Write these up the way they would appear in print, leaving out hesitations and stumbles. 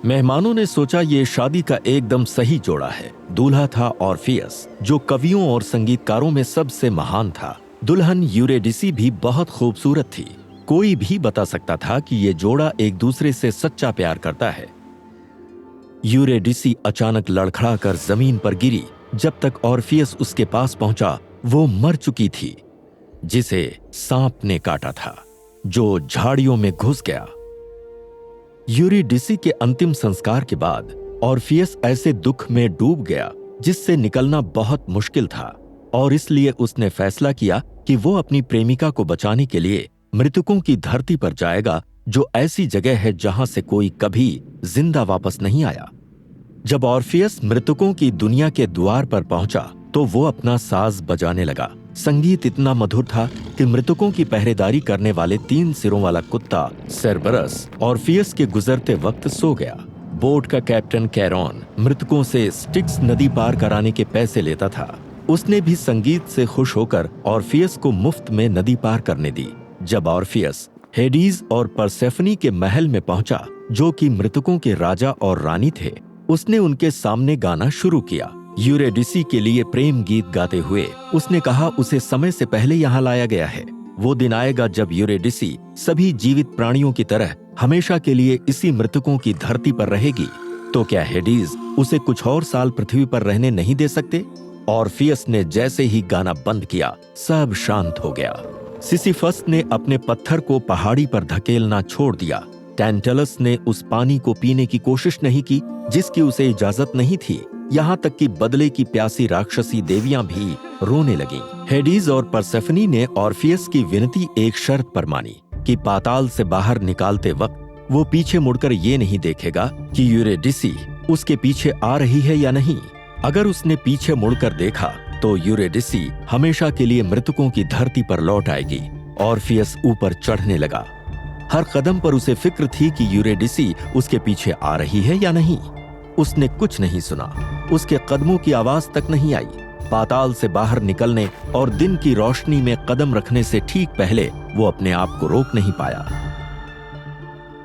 मेहमानों ने सोचा ये शादी का एकदम सही जोड़ा है। दूल्हा था ऑर्फियस, जो कवियों और संगीतकारों में सबसे महान था। दुल्हन यूरिडिसी भी बहुत खूबसूरत थी। कोई भी बता सकता था कि ये जोड़ा एक दूसरे से सच्चा प्यार करता है। यूरिडिसी अचानक लड़खड़ा कर जमीन पर गिरी। जब तक ऑर्फियस उसके पास पहुंचा, वो मर चुकी थी, जिसे सांप ने काटा था, जो झाड़ियों में घुस गया। यूरिडिसी के अंतिम संस्कार के बाद ऑर्फियस ऐसे दुख में डूब गया जिससे निकलना बहुत मुश्किल था, और इसलिए उसने फैसला किया कि वो अपनी प्रेमिका को बचाने के लिए मृतकों की धरती पर जाएगा, जो ऐसी जगह है जहां से कोई कभी जिंदा वापस नहीं आया। जब ऑर्फियस मृतकों की दुनिया के द्वार पर पहुंचा तो वो अपना साज बजाने लगा। संगीत इतना मधुर था कि मृतकों की पहरेदारी करने वाले 3 सिरों वाला कुत्ता सेरबरस ऑर्फियस के गुजरते वक्त सो गया। बोट का कैप्टन कैरॉन मृतकों से स्टिक्स नदी पार कराने के पैसे लेता था। उसने भी संगीत से खुश होकर ऑर्फियस को मुफ्त में नदी पार करने दी। जब ऑर्फियस हेडीज और परसेफनी के महल में पहुंचा, जो कि मृतकों के राजा और रानी थे, उसने उनके सामने गाना शुरू किया। यूरिडिसी के लिए प्रेम गीत गाते हुए उसने कहा उसे समय से पहले यहाँ लाया गया है। वो दिन आएगा जब यूरिडिसी सभी जीवित प्राणियों की तरह हमेशा के लिए इसी मृतकों की धरती पर रहेगी। तो क्या हेडीज उसे कुछ और साल पृथ्वी पर रहने नहीं दे सकते? ऑर्फियस ने जैसे ही गाना बंद किया, सब शांत हो गया। सिसिफस ने अपने पत्थर को पहाड़ी पर धकेलना छोड़ दिया। टैंटलस ने उस पानी को पीने की कोशिश नहीं की जिसकी उसे इजाजत नहीं थी। यहाँ तक कि बदले की प्यासी राक्षसी देवियां भी रोने लगीं। हेडीज और परसेफनी ने ऑर्फियस की विनती एक शर्त पर मानी कि पाताल से बाहर निकालते वक्त वो पीछे मुड़कर ये नहीं देखेगा कि यूरिडिसी उसके पीछे आ रही है या नहीं। अगर उसने पीछे मुड़कर देखा तो यूरिडिसी हमेशा के लिए मृतकों की धरती पर लौट आएगी। ऑर्फियस ऊपर चढ़ने लगा। हर कदम पर उसे फिक्र थी कि यूरिडिसी उसके पीछे आ रही है या नहीं। उसने कुछ नहीं सुना, उसके कदमों की आवाज तक नहीं आई। पाताल से बाहर निकलने और दिन की रोशनी में कदम रखने से ठीक पहले वो अपने आप को रोक नहीं पाया।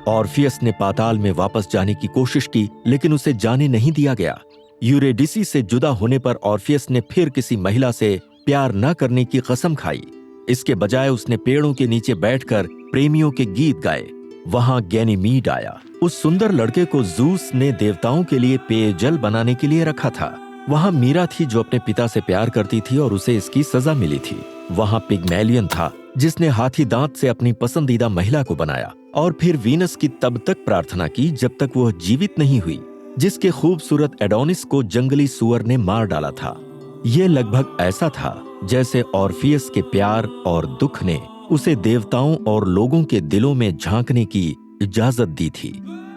ऑर्फियस ने पाताल में वापस जाने की कोशिश की, लेकिन उसे जाने नहीं दिया गया। यूरिडिसी से जुदा होने पर ऑर्फियस ने फिर किसी महिला से प्यार न करने की कसम खाई। इसके बजाय उसने पेड़ों के नीचे बैठकर प्रेमियों के गीत गाए। वहां गैनीमीड आया। उस सुंदर लड़के को जूस ने देवताओं के लिए पेयजल बनाने के लिए रखा था। वहां मीरा थी जो अपने पिता से प्यार करती थी और उसे इसकी सजा मिली थी। वहां पिग्मेलियन था जिसने हाथी दांत से अपनी पसंदीदा महिला को बनाया, और फिर वीनस की तब तक प्रार्थना की जब तक वह जीवित नहीं हुई, जिसके खूबसूरत एडोनिस को जंगली सुअर ने मार डाला था। यह लगभग ऐसा था जैसे ऑर्फियस के प्यार और दुख ने उसे देवताओं और लोगों के दिलों में झांकने की इजाजत दी थी।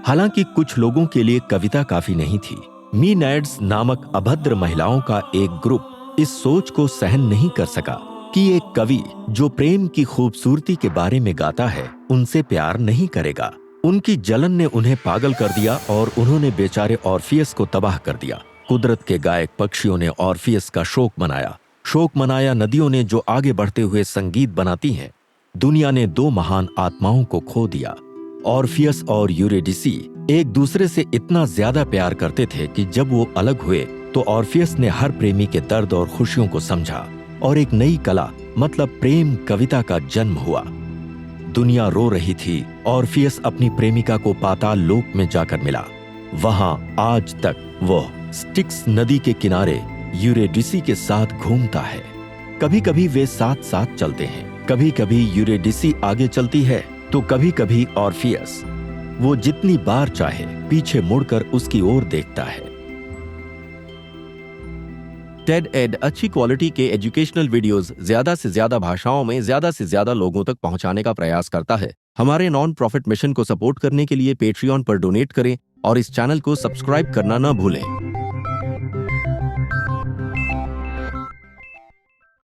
हालांकि कुछ लोगों के लिए कविता काफी नहीं थी। मीनैड्स नामक अभद्र महिलाओं का एक ग्रुप इस सोच को सहन नहीं कर सका कि एक कवि जो प्रेम की खूबसूरती के बारे में गाता है उनसे प्यार नहीं करेगा। उनकी जलन ने उन्हें पागल कर दिया और उन्होंने बेचारे ऑर्फियस को तबाह कर दिया। कुदरत के गायक पक्षियों ने ऑर्फियस का शोक मनाया। नदियों ने जो आगे बढ़ते हुए संगीत बनाती हैं। दुनिया ने 2 महान आत्माओं को खो दिया। ऑर्फियस और यूरिडिसी एक दूसरे से इतना ज्यादा प्यार करते थे कि जब वो अलग हुए तो ऑर्फियस ने हर प्रेमी के दर्द और खुशियों को समझा, और एक नई कला मतलब प्रेम कविता का जन्म हुआ। दुनिया रो रही थी। ऑर्फियस अपनी प्रेमिका को पाताल लोक में जाकर मिला। वहां आज तक वो स्टिक्स नदी के किनारे यूरिडिसी के साथ घूमता है। कभी कभी वे साथ साथ चलते हैं। कभी कभी यूरिडिसी आगे चलती है तो कभी कभी ऑर्फियस। वो जितनी बार चाहे पीछे मुड़कर उसकी ओर देखता है। टेड एड अच्छी क्वालिटी के एजुकेशनल वीडियोस ज्यादा से ज्यादा भाषाओं में ज्यादा से ज्यादा लोगों तक पहुंचाने का प्रयास करता है। हमारे नॉन प्रॉफिट मिशन को सपोर्ट करने के लिए पेट्रियन पर डोनेट करें और इस चैनल को सब्सक्राइब करना न भूलें।